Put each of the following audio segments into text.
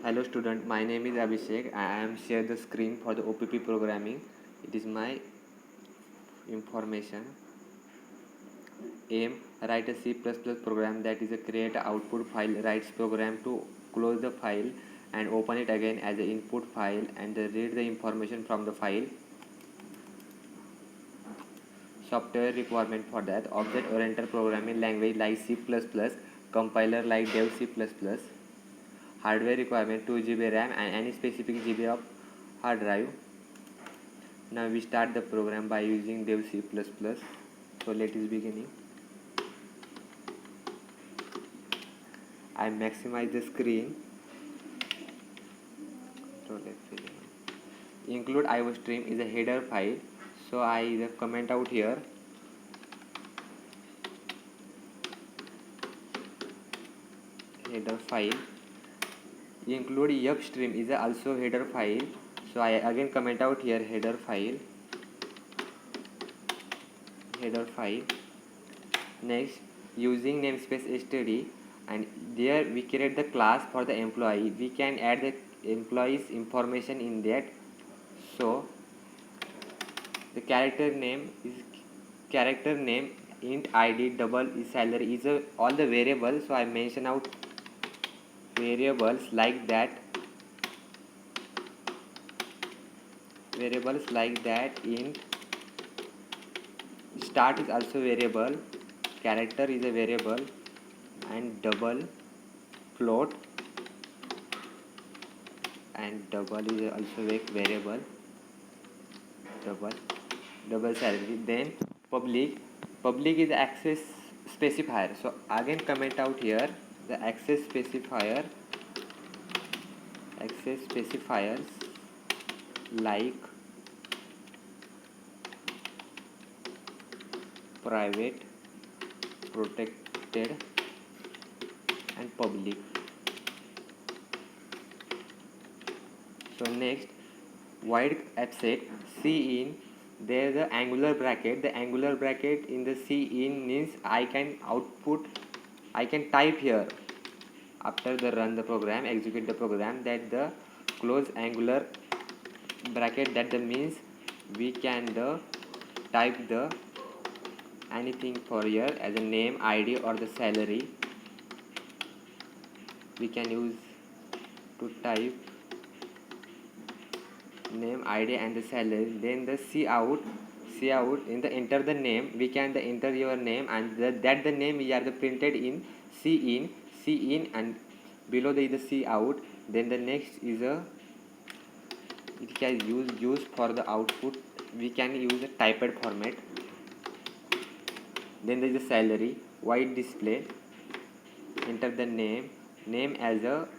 Hello student, my name is Abhishek. I am share the screen for the OPP programming. It is my information. Aim, write a C++ program that is a create output file, writes program to close the file and open it again as an input file and read the information from the file. Software requirement for that, object oriented programming language like C++, compiler like dev C++, hardware requirement 2 GB RAM and any specific GB of hard drive. Now we start the program by using dev C++. So let us beginning. I maximize the screen. So let's see. Include IOStream is a header file. So I comment out here. Header file. Include upstream is also header file. So I again comment out here header file. Header file. Next, using namespace std, and there we create the class for the employee. We can add the employee's information in that. So the character name int id double is salary is all the variables. So I mention out variables like that. Int start is also variable, character is a variable, and double float and double is also a variable, double salary. Then public is access specifier. So again comment out here the access specifiers like private, protected and public. So next, void offset cin, there the angular bracket. The angular bracket in the cin means I can type here after the run the program, execute the program, that the close angular bracket, that the means we can the type the anything for here as a name, id or the salary. We can use to type name, id and the salary. Then the cout in the enter the name, we can the enter your name and that the name we are the printed in cin and below the cout. Then the next is a it can use for the output, we can use a typed format. Then there is a salary, white display, enter the name as a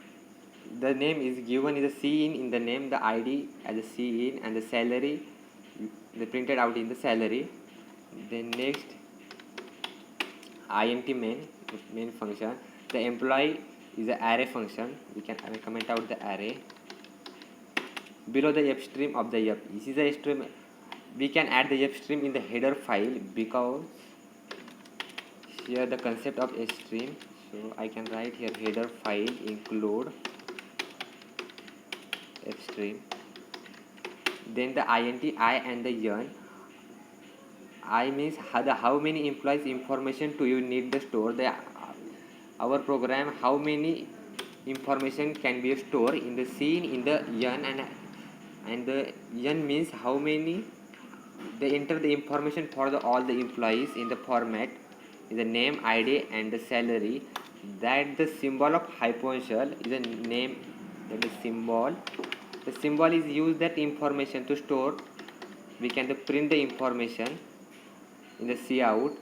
the name is given is a cin in the name, the id as a cin and the salary they printed out in the salary. Then next, int main function, the employee is the array function. We can comment out the array. Below the upstream of the this is a stream. We can add the upstream in the header file because here the concept of stream. So I can write here header file include upstream. Then the int I and the n. I means how many employees information do you need to store the our program, how many information can be stored in the scene in the n, and the n means how many they enter the information for the all the employees in the format is the name, id and the salary. That the symbol of hypothetical is a name, that the symbol is used that information to store. We can print the information in the cout.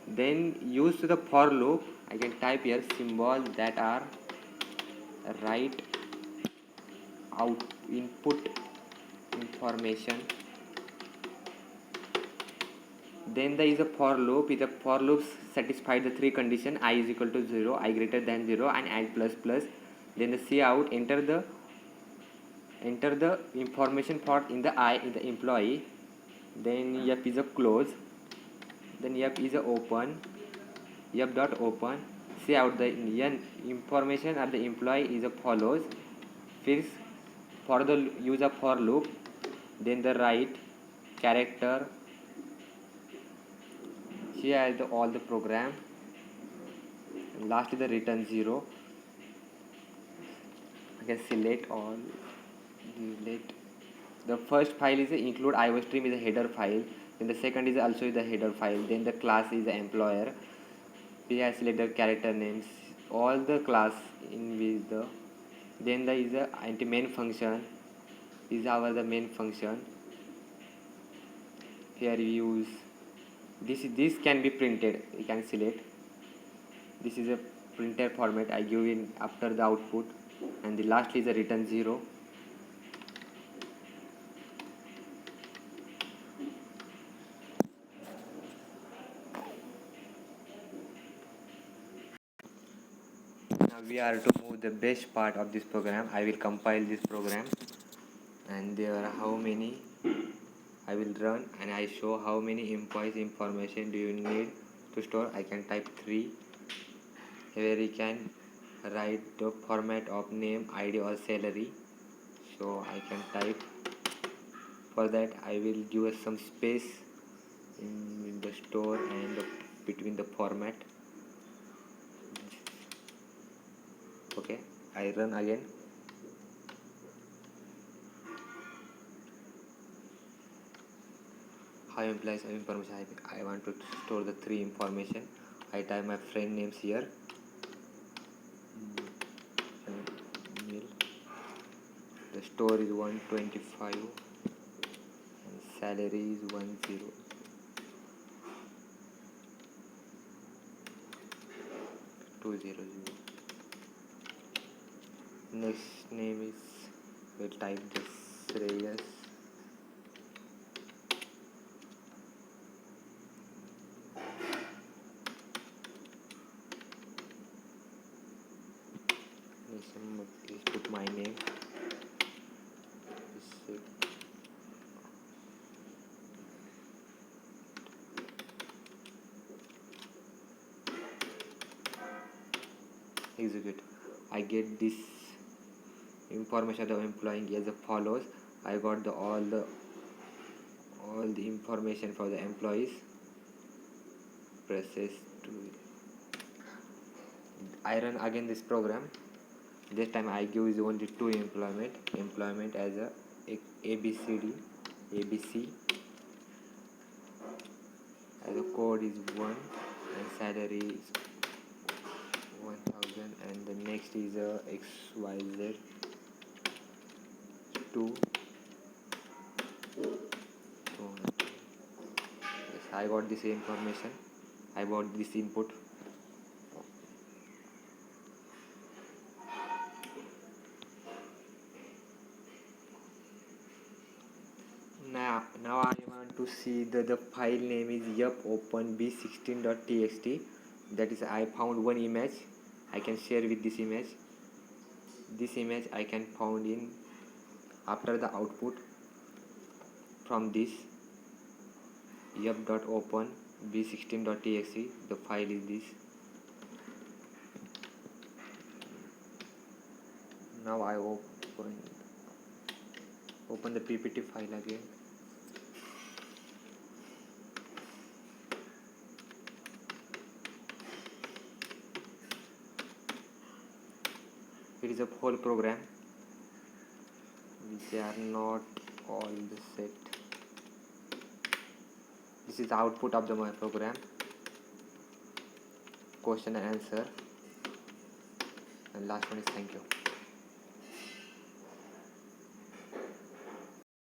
Then use the for loop, I can type here symbol that are write out input information. Then there is a for loop. Is a for loop satisfy the three condition: I is equal to 0, I greater than 0 and I plus plus. Then the cout enter the information for in the I in the employee. Then f is a close. Then f is a open. F dot open. Say out the information of the employee is a follows. First, for the use of for loop, then the write character. Here is all the program. Last is the return 0. I can select all, delete. The first file is a include iostream is a header file. Then the second is also the header file. Then the class is the employer. We have selected character names. All the class in which the then there is a anti main function is our the main function. Here we use this can be printed. You can select. This is a printer format. I give in after the output, and the last is a return 0. Now we are to move the best part of this program. I will compile this program, and there are how many I will run, and I show how many employees information do you need to store. I can type 3. Here you can write the format of name, ID or salary. So I can type. For that I will give some space in the store and between the format. Okay, I run again. How implies information I want to store the 3 information. I type my friend names here. The store is 125 and salary is 10. Next name is, we'll type this Shreyas. Please put my name. Execute. I get this information of employee as follows. I got all the information for the employees. Process to I run again this program. This time I give is only 2 employment as a abc as the code is 1 and salary is 1000, and the next is a xyz 2. Yes, I got this information. I got this input. Now I want to see the file name is yupopenb16.txt. That is, I found one image. I can share with this image. This image I can found in after the output from this yup.open b16.txt. The file is this. Now I open the ppt file again. It is a whole program. They are not all the set. This is the output of my program. Question and answer. And last one is thank you.